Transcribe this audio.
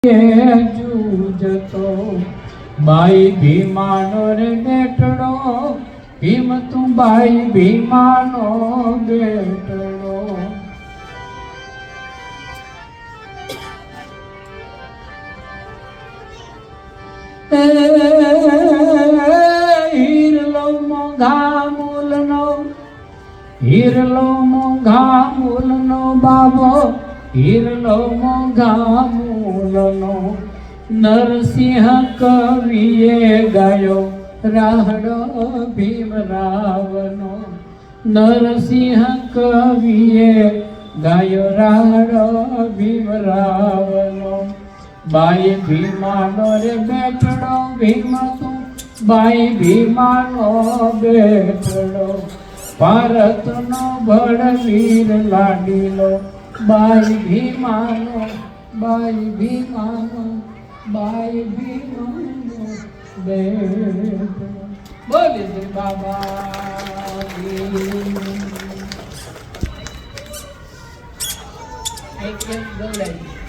જૂજતો બાઈ ભીમાનો રે બેટડો ભીમ તું બાઈ ભીમાનો બેટડો હીરલો મોંઘા મૂલનો હીરલો મોંઘા મૂલનો બાબો હીરલો મોંઘા મૂલનો નરસિંહ કવિએ ગાયો રાહડો ભીમરાવનો નરસિંહ કવિએ ગાયો રાહડો ભીમરાવનો બાઈ ભીમાનો રે બેટડો ભીમ તું બાઈ ભીમાનો બેટડો ભારતનો બળવીર લાડીલો બાઈ ભીમાનો બાઈ ભીમાનો બાઈ ભીમાનો બેટડો બોલે શ્રી બાબા એક ગવડાવી